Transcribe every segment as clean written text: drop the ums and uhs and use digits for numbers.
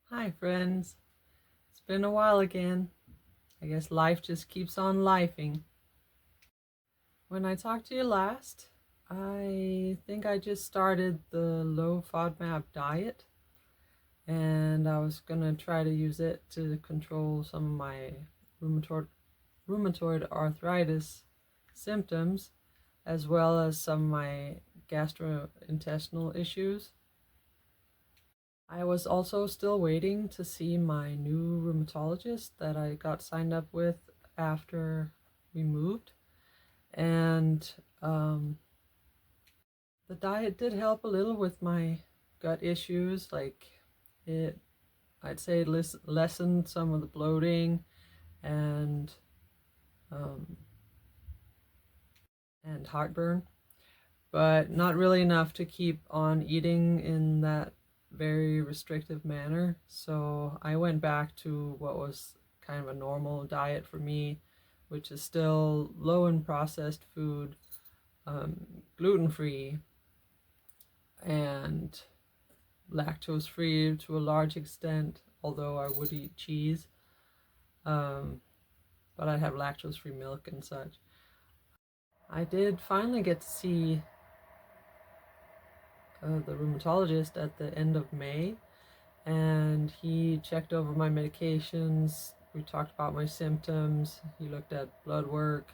Hi, friends. It's been a while again. I guess life just keeps on lifing. When I talked to you last, I think I just started the low FODMAP diet, and I was gonna try to use it to control some of my rheumatoid arthritis symptoms, as well as some of my gastrointestinal issues. I was also still waiting to see my new rheumatologist that I got signed up with after we moved. And the diet did help a little with my gut issues. It, I'd say, lessened some of the bloating and um, and heartburn, but not really enough to keep on eating in that very restrictive manner. So I went back to what was kind of a normal diet for me, which is still low in processed food, gluten free, and lactose free to a large extent, although I would eat cheese. Um, but I have lactose free milk and such. I did finally get to see the rheumatologist at the end of May, and he checked over my medications. We talked about my symptoms. He looked at blood work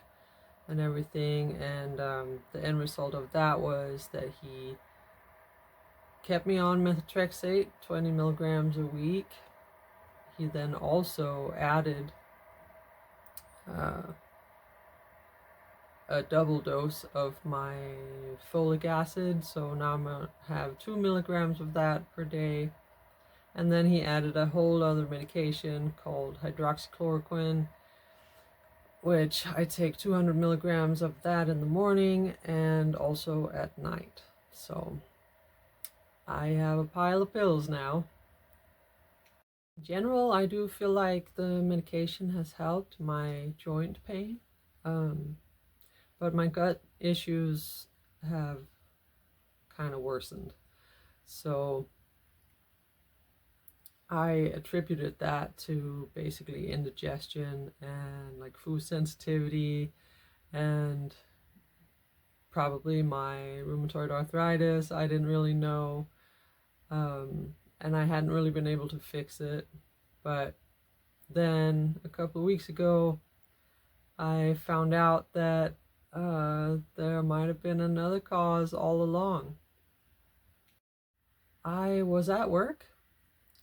and everything, and the end result of that was that he kept me on methotrexate, 20 milligrams a week. He then also added uh, a double dose of my folic acid, so now I'm gonna have 2 milligrams of that per day. And then he added a whole other medication called hydroxychloroquine, which I take 200 milligrams of that in the morning and also at night. So I have a pile of pills now. In general, I do feel like the medication has helped my joint pain, um, but my gut issues have kind of worsened. So I attributed that to basically indigestion and like food sensitivity and probably my rheumatoid arthritis. I didn't really know, and I hadn't really been able to fix it. But then a couple of weeks ago, I found out that there might have been another cause all along. I was at work,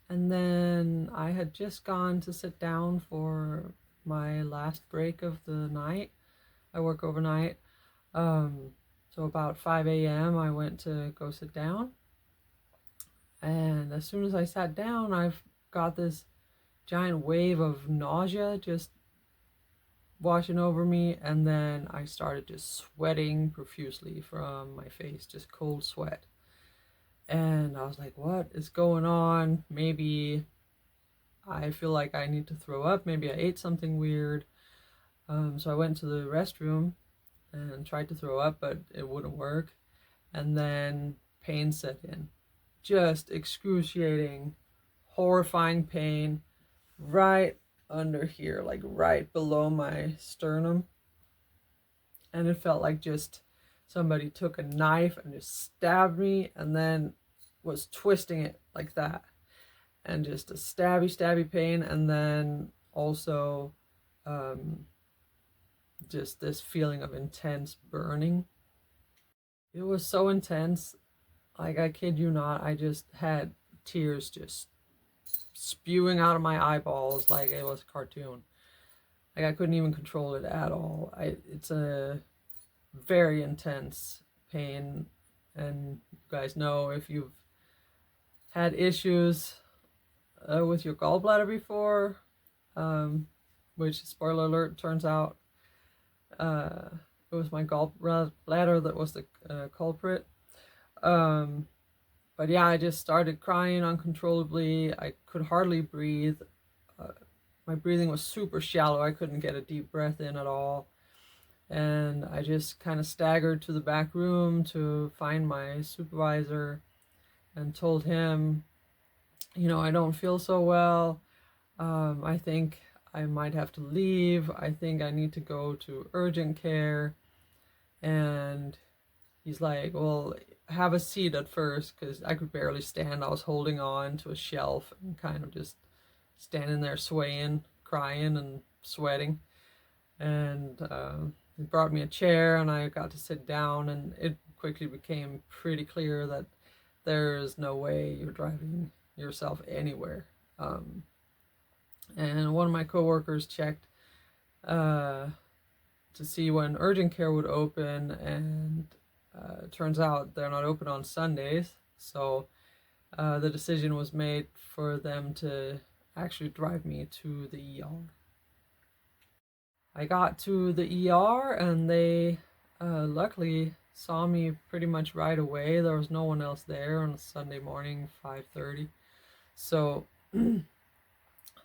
and then I had just gone to sit down for my last break of the night. I work overnight. So about 5 a.m., I went to go sit down. And as soon as I sat down, I've got this giant wave of nausea just washing over me. And then I started just sweating profusely from my face, just cold sweat. And I was like, what is going on? Maybe I feel like I need to throw up. Maybe I ate something weird. So I went to the restroom and tried to throw up, but it wouldn't work. And then pain set in. Just excruciating, horrifying pain right under here, like right below my sternum. And it felt like just somebody took a knife and just stabbed me and then was twisting it like that. And just a stabby pain. And then also just this feeling of intense burning. It was so intense. Like, I kid you not, I just had tears just spewing out of my eyeballs like it was a cartoon. Like, I couldn't even control it at all. It's a very intense pain, and you guys know if you've had issues with your gallbladder before, which, spoiler alert, turns out uh, it was my gallbladder that was the culprit. Um, but yeah, I just started crying uncontrollably. I could hardly breathe. Uh, my breathing was super shallow. I couldn't get a deep breath in at all. And I just kind of staggered to the back room to find my supervisor and told him I don't feel so well. I think I might have to leave. I think I need to go to urgent care. And he's like, well, have a seat at first, because I could barely stand. I was holding on to a shelf and kind of just standing there swaying, crying, and sweating. And he brought me a chair, and I got to sit down, and it quickly became pretty clear that there's no way you're driving yourself anywhere. Um, and one of my coworkers checked uh, to see when urgent care would open, and it turns out they're not open on Sundays. So the decision was made for them to actually drive me to the ER. I got to the ER, and they luckily saw me pretty much right away. There was no one else there on a Sunday morning, 5:30. So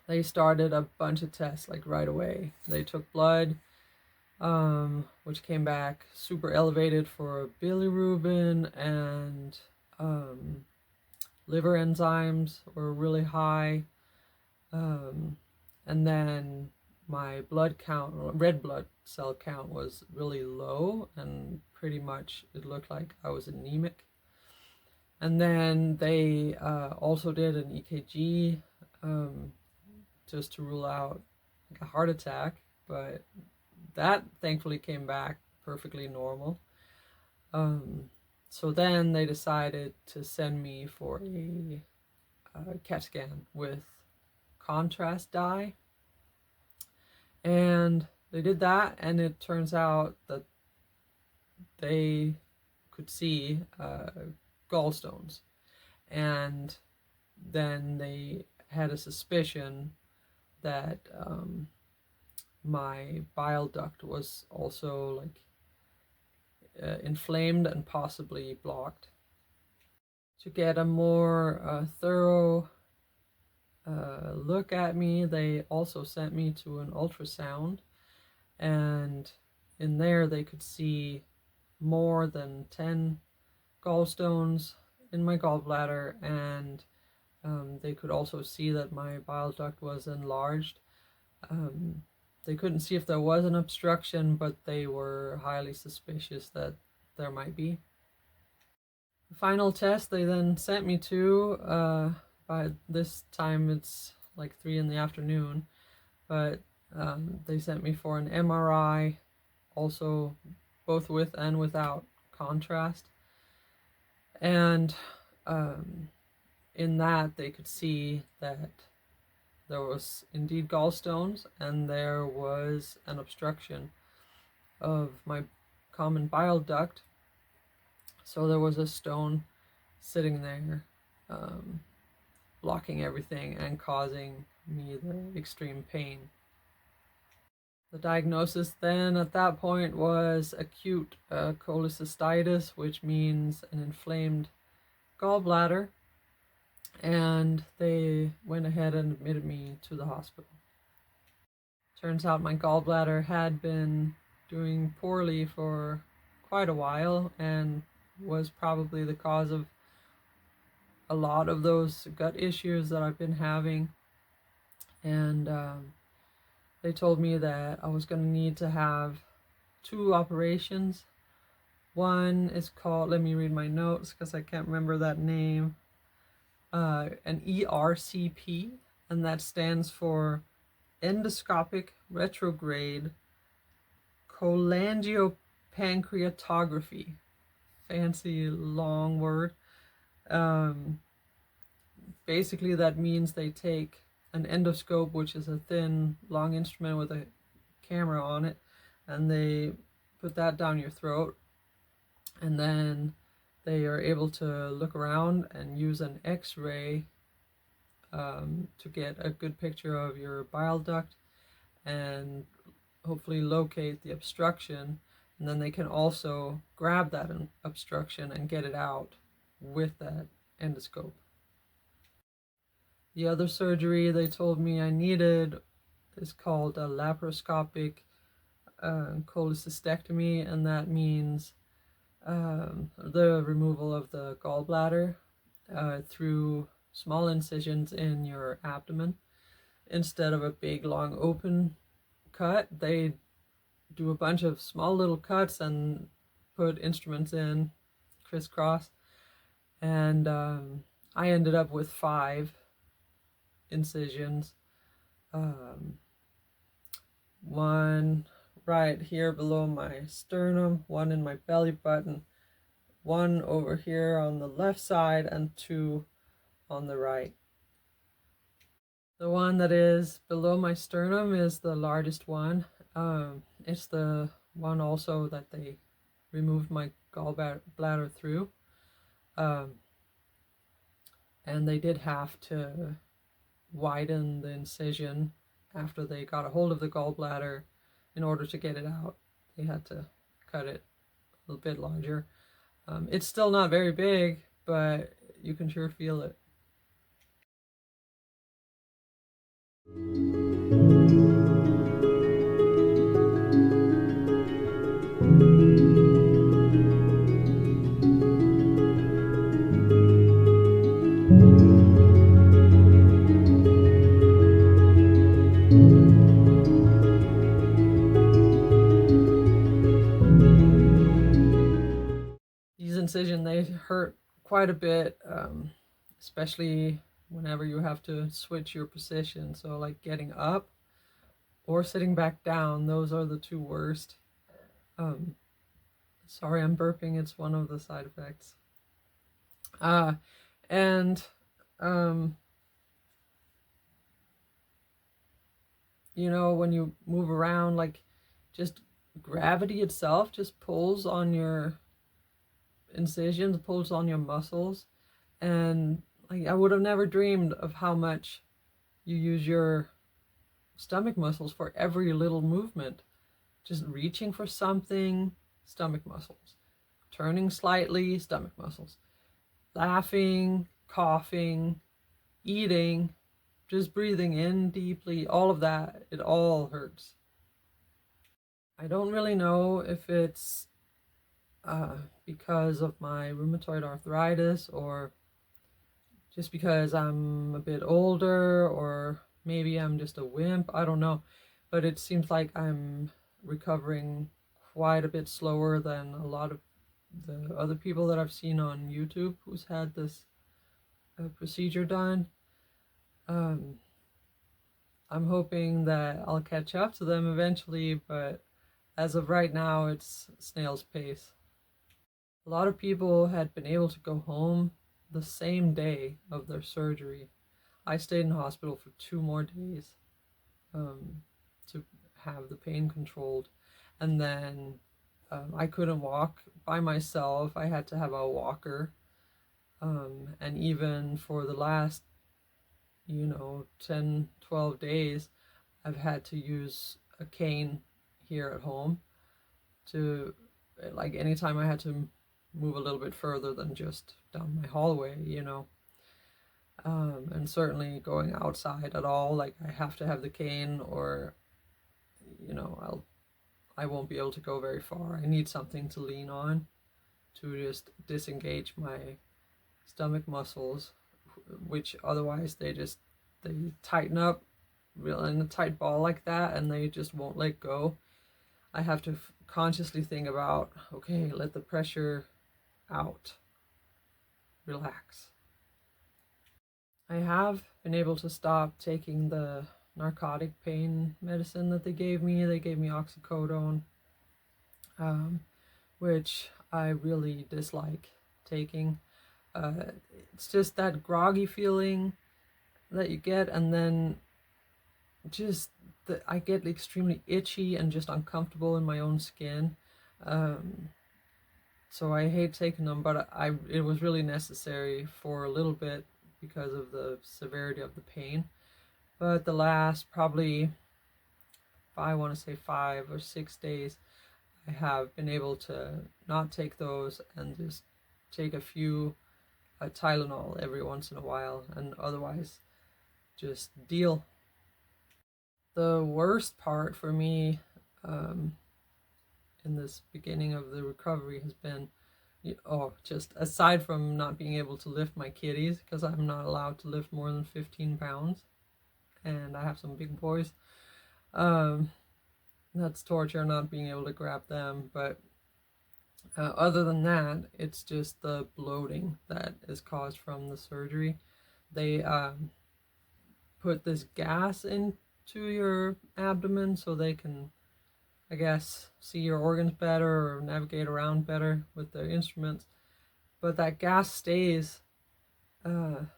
they started a bunch of tests like right away. They took blood, which came back super elevated for bilirubin, and liver enzymes were really high. Um, and then my blood count, red blood cell count, was really low, and pretty much it looked like I was anemic. And then they also did an EKG, just to rule out like a heart attack, but that thankfully came back perfectly normal. Um, so then they decided to send me for a CAT scan with contrast dye. And they did that, and it turns out that they could see gallstones. And then they had a suspicion that my bile duct was also like inflamed and possibly blocked. To get a more thorough look at me, they also sent me to an ultrasound, and in there they could see more than 10 gallstones in my gallbladder, and they could also see that my bile duct was enlarged. Um, they couldn't see if there was an obstruction, but they were highly suspicious that there might be. The final test they then sent me to, by this time it's like 3 in the afternoon, but they sent me for an MRI, also both with and without contrast. And in that they could see that there was indeed gallstones, and there was an obstruction of my common bile duct. So there was a stone sitting there, blocking everything and causing me the extreme pain. The diagnosis then at that point was acute cholecystitis, which means an inflamed gallbladder, and they went ahead and admitted me to the hospital. Turns out my gallbladder had been doing poorly for quite a while, and was probably the cause of a lot of those gut issues that I've been having. And they told me that I was going to need to have 2 operations. One is called, let me read my notes because I can't remember that name, an ERCP, and that stands for endoscopic retrograde cholangiopancreatography. Fancy long word. Basically, that means they take an endoscope, which is a thin, long instrument with a camera on it, and they put that down your throat, and then they are able to look around and use an X-ray to get a good picture of your bile duct and hopefully locate the obstruction. And then they can also grab that obstruction and get it out with that endoscope. The other surgery they told me I needed is called a laparoscopic cholecystectomy, and that means the removal of the gallbladder through small incisions in your abdomen. Instead of a big long open cut, they do a bunch of small little cuts and put instruments in crisscross. And I ended up with 5 incisions. One right here below my sternum, one in my belly button, one over here on the left side, and 2 on the right. The one that is below my sternum is the largest one. It's the one also that they removed my gallbladder through. And they did have to widen the incision after they got a hold of the gallbladder in order to get it out. They had to cut it a little bit larger. It's still not very big, but you can sure feel it. These incisions, they hurt quite a bit, especially whenever you have to switch your position. So like getting up or sitting back down, those are the 2 worst. Sorry, I'm burping. It's one of the side effects. And you know, when you move around, like just gravity itself just pulls on your incisions, pulls on your muscles. And like I would have never dreamed of how much you use your stomach muscles for every little movement. Just reaching for something, stomach muscles. Turning slightly, stomach muscles. Laughing, coughing, eating, just breathing in deeply, all of that, it all hurts. I don't really know if it's because of my rheumatoid arthritis or just because I'm a bit older, or maybe I'm just a wimp. I don't know. But it seems like I'm recovering quite a bit slower than a lot of the other people that I've seen on YouTube who's had this procedure done. I'm hoping that I'll catch up to them eventually, but as of right now, it's snail's pace. A lot of people had been able to go home the same day of their surgery. I stayed in hospital for 2 more days to have the pain controlled. And then I couldn't walk by myself. I had to have a walker. And even for the last, 10, 12 days, I've had to use a cane here at home to, like, anytime I had to move a little bit further than just down my hallway, and certainly going outside at all, like I have to have the cane, or I won't be able to go very far. I need something to lean on to just disengage my stomach muscles, which otherwise they tighten up real in a tight ball like that, and they just won't let go. I have to consciously think about, okay, let the pressure out, relax. I have been able to stop taking the narcotic pain medicine that they gave me. They gave me oxycodone, which I really dislike taking. It's just that groggy feeling that you get, and then just I get extremely itchy and just uncomfortable in my own skin. So I hate taking them, but it was really necessary for a little bit because of the severity of the pain. But the last probably, I want to say 5 or 6 days, I have been able to not take those and just take a few Tylenol every once in a while, and otherwise just deal. The worst part for me in this beginning of the recovery has been, just aside from not being able to lift my kitties, because I'm not allowed to lift more than 15 pounds, and I have some big boys. That's torture not being able to grab them, but other than that, it's just the bloating that is caused from the surgery. They put this gas into your abdomen so they can, I guess, see your organs better or navigate around better with their instruments. But that gas stays in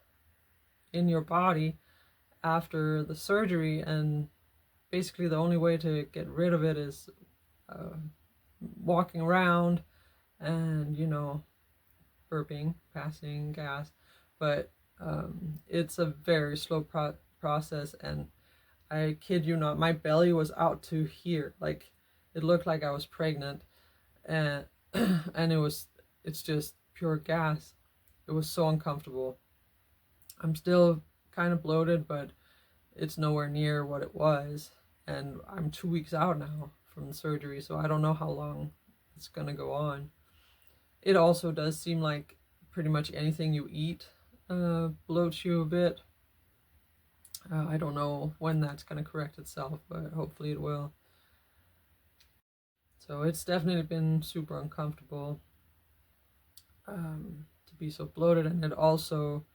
your body after the surgery, and basically the only way to get rid of it is walking around and, burping, passing gas. But it's a very slow process, and I kid you not, my belly was out to here. Like, it looked like I was pregnant, and and it's just pure gas. It was so uncomfortable. I'm still kind of bloated, but it's nowhere near what it was. And I'm 2 weeks out now from the surgery, so I don't know how long it's gonna go on. It also does seem like pretty much anything you eat bloats you a bit. I don't know when that's gonna correct itself, but hopefully it will. So it's definitely been super uncomfortable to be so bloated, and it also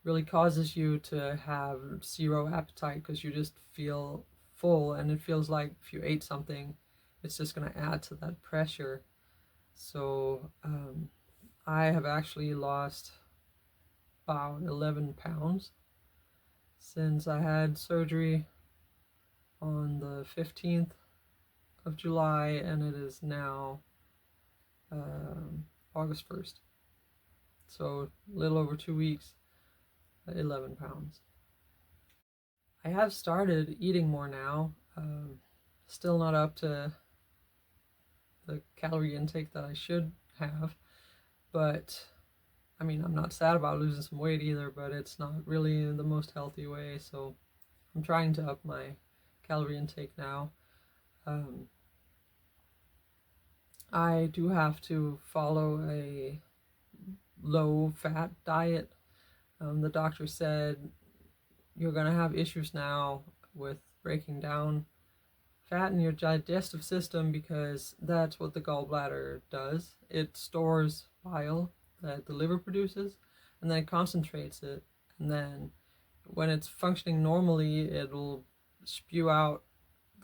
really causes you to have zero appetite because you just feel full, and it feels like if you ate something, it's just going to add to that pressure. So I have actually lost about 11 pounds since I had surgery on the 15th of July, and it is now August 1st. So a little over 2 weeks, 11 pounds. I have started eating more now. Still not up to the calorie intake that I should have, but I mean, I'm not sad about losing some weight either, but it's not really the most healthy way, so I'm trying to up my calorie intake now. I do have to follow a low fat diet. The doctor said you're going to have issues now with breaking down fat in your digestive system because that's what the gallbladder does. It stores bile that the liver produces, and then it concentrates it, and then when it's functioning normally, it'll spew out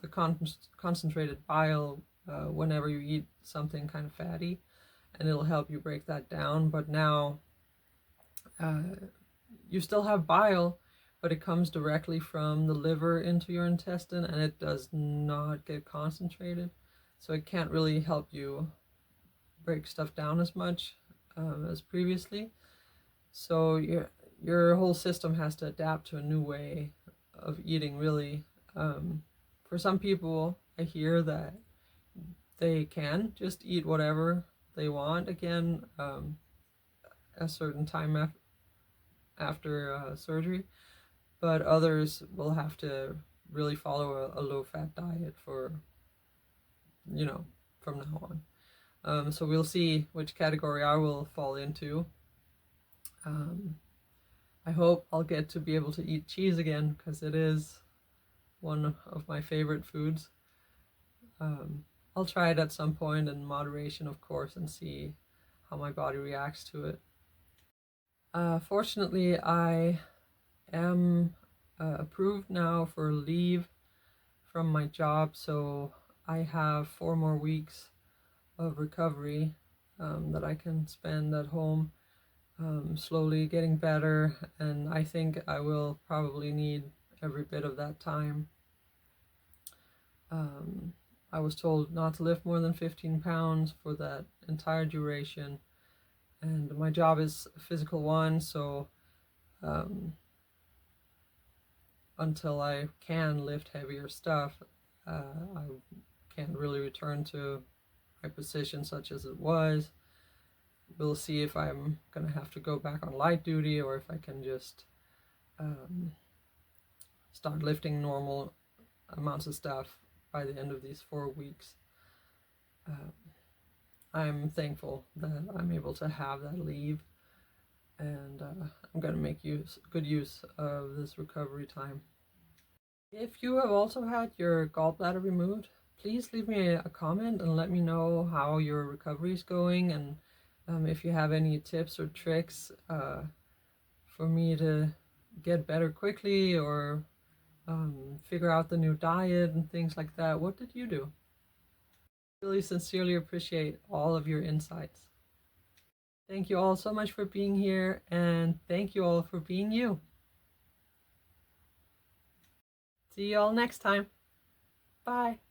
the concentrated bile whenever you eat something kind of fatty, and it'll help you break that down. But now you still have bile, but it comes directly from the liver into your intestine, and it does not get concentrated, so it can't really help you break stuff down as much as previously. So your whole system has to adapt to a new way of eating, really. For some people, I hear that they can just eat whatever they want again a certain time after surgery, but others will have to really follow a low-fat diet for, from now on. So we'll see which category I will fall into. I hope I'll get to be able to eat cheese again because it is one of my favorite foods. I'll try it at some point in moderation, of course, and see how my body reacts to it. Fortunately, I am approved now for leave from my job, so I have 4 more weeks of recovery that I can spend at home, slowly getting better, and I think I will probably need every bit of that time. I was told not to lift more than 15 pounds for that entire duration, and my job is a physical one, so until I can lift heavier stuff, I can't really return to my position such as it was. We'll see if I'm going to have to go back on light duty or if I can just start lifting normal amounts of stuff by the end of these 4 weeks. I'm thankful that I'm able to have that leave, and I'm going to make good use of this recovery time. If you have also had your gallbladder removed, please leave me a comment and let me know how your recovery is going, and if you have any tips or tricks for me to get better quickly, or figure out the new diet and things like that. What did you do? Really sincerely appreciate all of your insights. Thank you all so much for being here, and thank you all for being you. See you all next time. Bye.